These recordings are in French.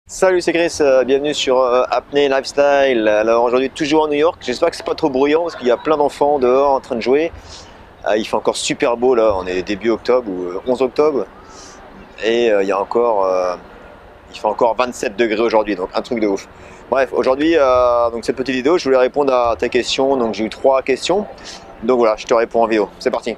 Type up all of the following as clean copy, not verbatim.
Salut, c'est Chris, bienvenue sur Apnée Lifestyle. Alors aujourd'hui toujours à New York, j'espère que c'est pas trop bruyant parce qu'il y a plein d'enfants dehors en train de jouer. Il fait encore super beau là, on est début octobre ou 11 octobre et il fait encore 27 degrés aujourd'hui, donc un truc de ouf. Bref, aujourd'hui, donc cette petite vidéo, je voulais répondre à tes questions, donc j'ai eu 3 questions. Donc voilà, je te réponds en vidéo, c'est parti.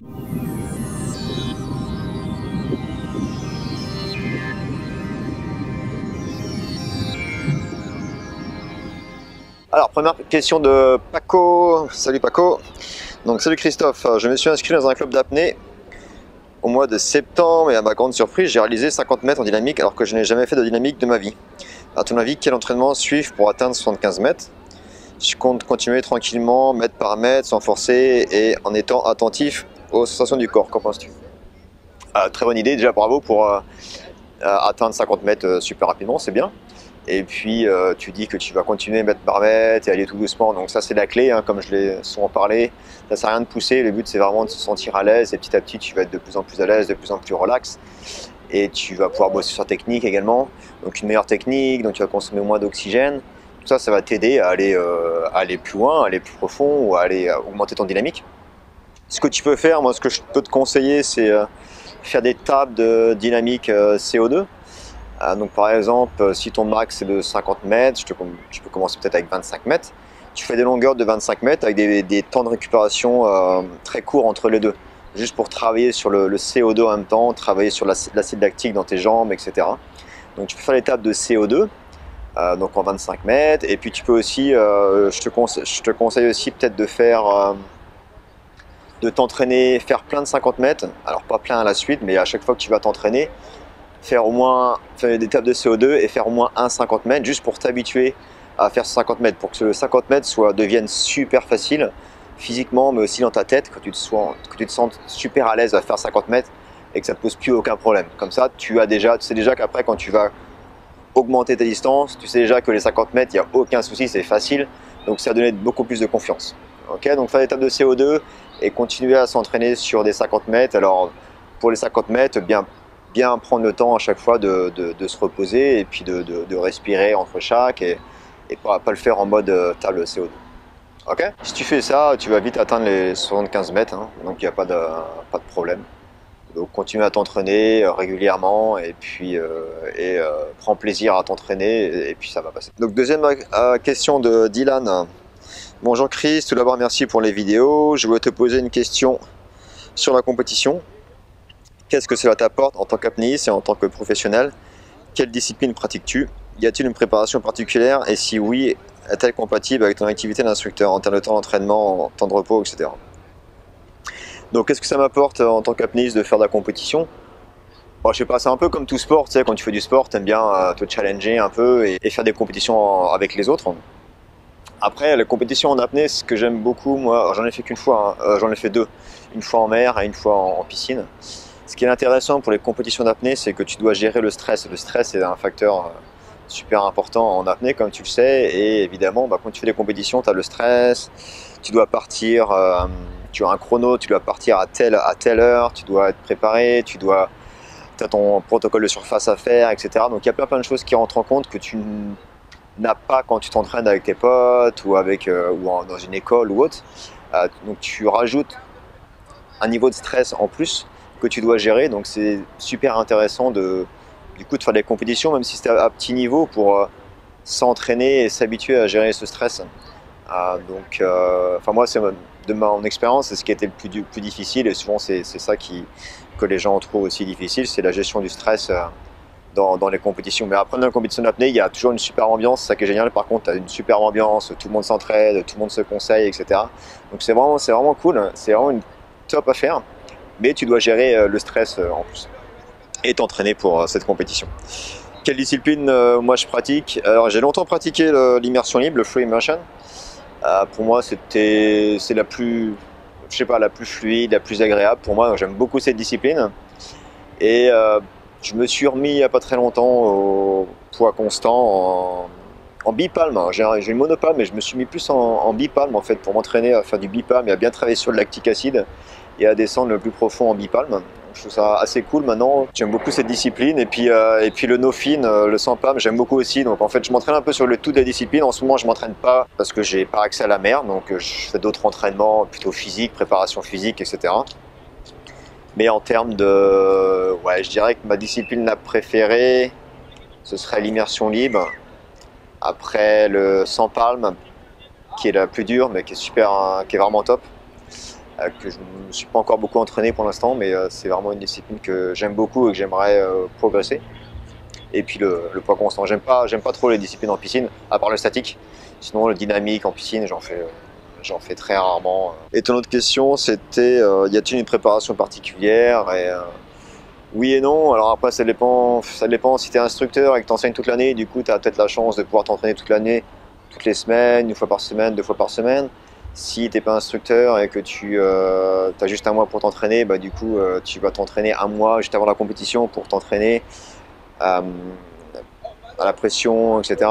Alors, première question de Paco. Salut Paco. Donc, salut Christophe. Je me suis inscrit dans un club d'apnée au mois de septembre et à ma grande surprise, j'ai réalisé 50 mètres en dynamique alors que je n'ai jamais fait de dynamique de ma vie. À ton avis, quel entraînement suivre pour atteindre 75 mètres? Je compte continuer tranquillement, mètre par mètre, sans forcer et en étant attentif aux sensations du corps. Qu'en penses-tu? Très bonne idée. Déjà, bravo pour atteindre 50 mètres super rapidement, c'est bien. Et puis tu dis que tu vas continuer mètre par mètre et aller tout doucement, donc ça c'est la clé, hein, comme je l'ai souvent parlé. Ça sert à rien de pousser, le but c'est vraiment de se sentir à l'aise et petit à petit tu vas être de plus en plus à l'aise, de plus en plus relax. Et tu vas pouvoir bosser sur technique également, donc une meilleure technique, donc tu vas consommer moins d'oxygène. Tout ça, ça va t'aider à aller plus loin, à aller plus profond ou à aller augmenter ton dynamique. Ce que tu peux faire, moi ce que je peux te conseiller, c'est faire des tables de dynamique CO2. Donc par exemple, si ton max est de 50 mètres, tu peux commencer peut-être avec 25 mètres. Tu fais des longueurs de 25 mètres avec des temps de récupération très courts entre les deux. Juste pour travailler sur le CO2 en même temps, travailler sur l'acide lactique dans tes jambes, etc. Donc tu peux faire l'étape de CO2, donc en 25 mètres. Et puis tu peux aussi, je te conseille aussi peut-être de t'entraîner, faire plein de 50 mètres. Alors pas plein à la suite, mais à chaque fois que tu vas t'entraîner, faire des étapes de CO2 et faire au moins un 50 mètres juste pour t'habituer à faire 50 mètres pour que ce 50 mètres devienne super facile physiquement mais aussi dans ta tête, que tu te sentes super à l'aise à faire 50 mètres et que ça ne te pose plus aucun problème. Comme ça, tu sais déjà qu'après quand tu vas augmenter ta distance, tu sais déjà que les 50 mètres, il n'y a aucun souci, c'est facile, donc ça va donner beaucoup plus de confiance. Ok, donc faire l'étape de CO2 et continuer à s'entraîner sur des 50 mètres. Alors pour les 50 mètres, bien prendre le temps à chaque fois de se reposer et puis de respirer entre chaque et pas le faire en mode table CO2. Ok? Si tu fais ça, tu vas vite atteindre les 75 mètres, hein, donc il n'y a pas de problème. Donc continue à t'entraîner régulièrement et puis prends plaisir à t'entraîner et puis ça va passer. Donc deuxième question de Dylan. Bonjour Chris, tout d'abord merci pour les vidéos. Je voulais te poser une question sur la compétition. Qu'est-ce que cela t'apporte en tant qu'apnéiste et en tant que professionnel? Quelle discipline pratiques-tu? Y a-t-il une préparation particulière? Et si oui, est-elle compatible avec ton activité d'instructeur en termes de temps d'entraînement, en temps de repos, etc. Donc qu'est-ce que ça m'apporte en tant qu'apnéiste de faire de la compétition? Bon, je sais pas, c'est un peu comme tout sport, tu sais, quand tu fais du sport, tu aimes bien te challenger un peu et faire des compétitions avec les autres. Après, la compétition en apnée, ce que j'aime beaucoup, moi, j'en ai fait qu'une fois, hein, j'en ai fait deux. Une fois en mer et une fois en piscine. Ce qui est intéressant pour les compétitions d'apnée, c'est que tu dois gérer le stress. Le stress est un facteur super important en apnée, comme tu le sais. Et évidemment, quand tu fais des compétitions, tu as le stress. Tu dois partir, tu as un chrono, tu dois partir à telle heure, tu dois être préparé, tu as ton protocole de surface à faire, etc. Donc il y a plein de choses qui rentrent en compte que tu n'as pas quand tu t'entraînes avec tes potes ou dans une école ou autre. Donc tu rajoutes un niveau de stress en plus que tu dois gérer, donc c'est super intéressant de faire des compétitions, même si c'est à petit niveau, pour s'entraîner et s'habituer à gérer ce stress. Moi, de mon expérience, c'est ce qui a été le plus difficile, et souvent c'est ça que les gens trouvent aussi difficile, c'est la gestion du stress dans les compétitions. Mais après, dans les compétitions d'apnée, il y a toujours une super ambiance, c'est ça qui est génial. Par contre, tu as une super ambiance, tout le monde s'entraide, tout le monde se conseille, etc. Donc c'est vraiment cool, c'est vraiment une top à faire. Mais tu dois gérer le stress en plus et t'entraîner pour cette compétition. Quelle discipline moi je pratique? Alors j'ai longtemps pratiqué l'immersion libre, le free immersion. Pour moi c'est la plus, je sais pas, la plus fluide, la plus agréable pour moi. J'aime beaucoup cette discipline et je me suis remis il n'y a pas très longtemps au poids constant en bipalme. J'ai une monopalme, mais je me suis mis plus en bipalme en fait pour m'entraîner à faire du bipalme et à bien travailler sur le lactique acide et à descendre le plus profond en bipalme. je trouve ça assez cool maintenant. J'aime beaucoup cette discipline. Et puis le no-fin, le sans palme, j'aime beaucoup aussi. Donc en fait, je m'entraîne un peu sur le tout de la discipline. En ce moment, je m'entraîne pas parce que j'ai pas accès à la mer. Donc je fais d'autres entraînements plutôt physiques, préparation physique, etc. Mais en termes de... Ouais, je dirais que ma discipline la préférée, ce serait l'immersion libre. Après le sans palme, qui est la plus dure, mais qui est super, qui est vraiment top. Que je ne me suis pas encore beaucoup entraîné pour l'instant, mais c'est vraiment une discipline que j'aime beaucoup et que j'aimerais progresser. Et puis le poids constant. J'aime pas trop les disciplines en piscine, à part le statique. Sinon, le dynamique en piscine, j'en fais très rarement. Et ton autre question, c'était y a-t-il une préparation particulière? Oui et non. Alors après, ça dépend si tu es instructeur et que tu enseignes toute l'année. Du coup, tu as peut-être la chance de pouvoir t'entraîner toute l'année, toutes les semaines, une fois par semaine, 2 fois par semaine. Si tu n'es pas instructeur et que tu as juste un mois pour t'entraîner, bah, du coup, tu vas t'entraîner un mois juste avant la compétition pour t'entraîner à la pression, etc.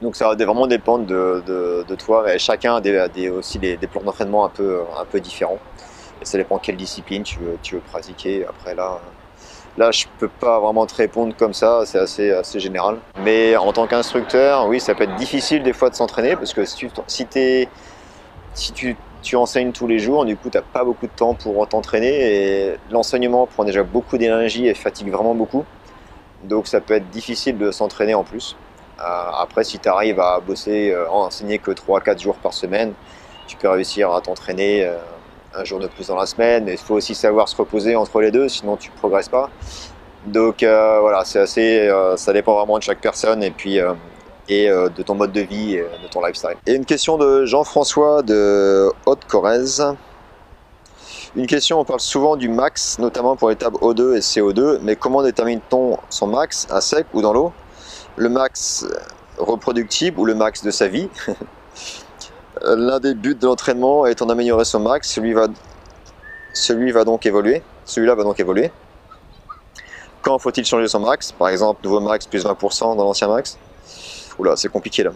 Donc ça va vraiment dépendre de toi. Mais chacun a aussi des plans d'entraînement un peu différents. Et ça dépend quelle discipline tu veux pratiquer. Après là, je peux pas vraiment te répondre comme ça, c'est assez général. Mais en tant qu'instructeur, oui, ça peut être difficile des fois de s'entraîner parce que si tu enseignes tous les jours, du coup, tu n'as pas beaucoup de temps pour t'entraîner et l'enseignement prend déjà beaucoup d'énergie et fatigue vraiment beaucoup. Donc ça peut être difficile de s'entraîner en plus. Après, si tu arrives à bosser, enseigner que 3-4 jours par semaine, tu peux réussir à t'entraîner un jour de plus dans la semaine. Il faut aussi savoir se reposer entre les deux, sinon tu ne progresses pas. Donc voilà, ça dépend vraiment de chaque personne et puis de ton mode de vie et de ton lifestyle. Et une question de Jean-François de Haute-Corrèze. Une question, on parle souvent du max, notamment pour les tables O2 et CO2, mais comment détermine-t-on son max, à sec ou dans l'eau? Le max reproductible ou le max de sa vie? L'un des buts de l'entraînement étant d'améliorer son max, celui-là va donc évoluer. Quand faut-il changer son max? Par exemple, nouveau max plus 20% dans l'ancien max. Oula, c'est compliqué là.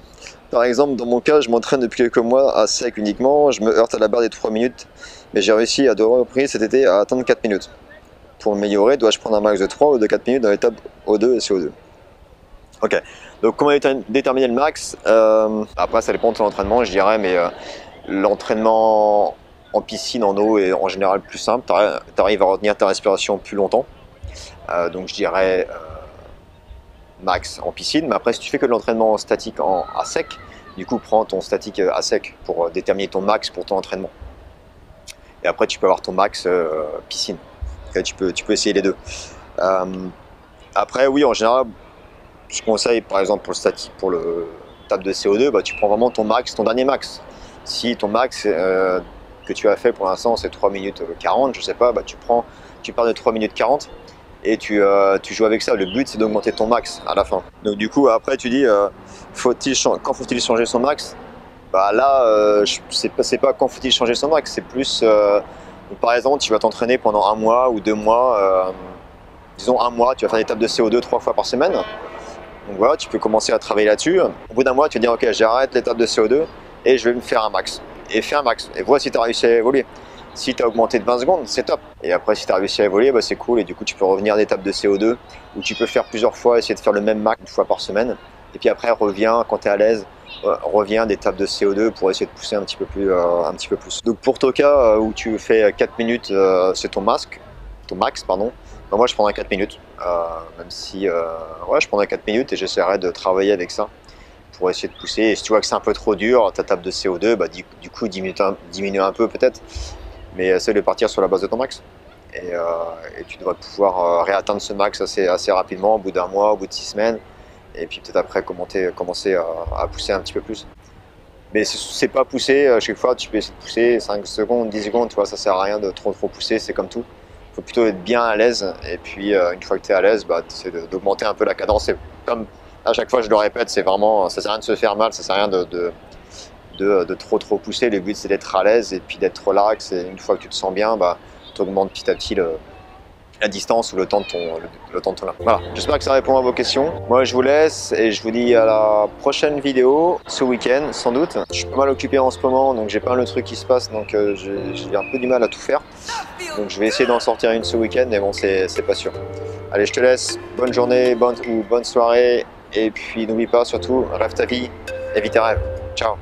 Par exemple, dans mon cas, je m'entraîne depuis quelques mois à sec uniquement. Je me heurte à la barre des 3 minutes, mais j'ai réussi à 2 reprises cet été à atteindre 4 minutes. Pour m'améliorer, dois-je prendre un max de 3 ou de 4 minutes dans les tables O2 et CO2? Ok, donc comment déterminer le max? Après, ça dépend de ton entraînement, je dirais, mais l'entraînement en piscine, en eau, est en général plus simple. Tu arrives à retenir ta respiration plus longtemps. Donc je dirais max en piscine, mais après si tu fais que de l'entraînement statique à sec, du coup prends ton statique à sec pour déterminer ton max pour ton entraînement. Et après tu peux avoir ton max piscine. Okay, tu peux essayer les deux. Après oui, en général, je conseille par exemple pour le table de CO2, bah, tu prends vraiment ton max, ton dernier max. Si ton max que tu as fait pour l'instant c'est 3 minutes 40, je sais pas, bah, tu pars de 3 minutes 40 et tu joues avec ça. Le but c'est d'augmenter ton max à la fin. Donc du coup après tu dis quand faut-il changer son max? Bah là c'est pas quand faut-il changer son max, c'est plus par exemple tu vas t'entraîner pendant un mois ou 2 mois, disons un mois, tu vas faire des tables de CO2 3 fois par semaine. Donc voilà, tu peux commencer à travailler là-dessus. Au bout d'un mois, tu vas dire ok, j'arrête l'étape de CO2 et je vais me faire un max. Et fais un max. Et vois si tu as réussi à évoluer. Si tu as augmenté de 20 secondes, c'est top. Et après, si tu as réussi à évoluer, bah, c'est cool. Et du coup, tu peux revenir à l'étape de CO2 où tu peux faire plusieurs fois, essayer de faire le même max une fois par semaine. Et puis après, reviens quand tu es à l'aise. Reviens des tables de CO2 pour essayer de pousser un petit peu plus. Donc pour ton cas où tu fais 4 minutes, c'est ton max, pardon. Ben moi je prendrai 4 minutes, même si ouais, je prendrai 4 minutes et j'essaierai de travailler avec ça pour essayer de pousser. Et si tu vois que c'est un peu trop dur, ta table de CO2, bah, du coup diminue un peu peut-être, mais essaie de partir sur la base de ton max. Et tu devrais pouvoir réatteindre ce max assez rapidement, au bout d'un mois, au bout de 6 semaines. Et puis peut-être après commencer à pousser un petit peu plus. Mais c'est pas pousser, chaque fois tu peux essayer de pousser 5 secondes, 10 secondes, tu vois, ça sert à rien de trop pousser, c'est comme tout. Il faut plutôt être bien à l'aise, et puis une fois que tu es à l'aise, bah, c'est d'augmenter un peu la cadence. Et comme à chaque fois je le répète, c'est vraiment, ça sert à rien de se faire mal, ça sert à rien de trop pousser. Le but c'est d'être à l'aise et puis d'être relax, et une fois que tu te sens bien, bah, tu augmentes petit à petit la distance ou le temps de ton lap. Voilà, j'espère que ça répond à vos questions. Moi je vous laisse et je vous dis à la prochaine vidéo ce week-end sans doute. Je suis pas mal occupé en ce moment, donc j'ai pas mal de trucs qui se passent, donc j'ai un peu du mal à tout faire. Donc je vais essayer d'en sortir une ce week-end, mais bon, c'est pas sûr. Allez, je te laisse. Bonne journée, bonne soirée. Et puis n'oublie pas, surtout, rêve ta vie et vis tes rêves. Ciao.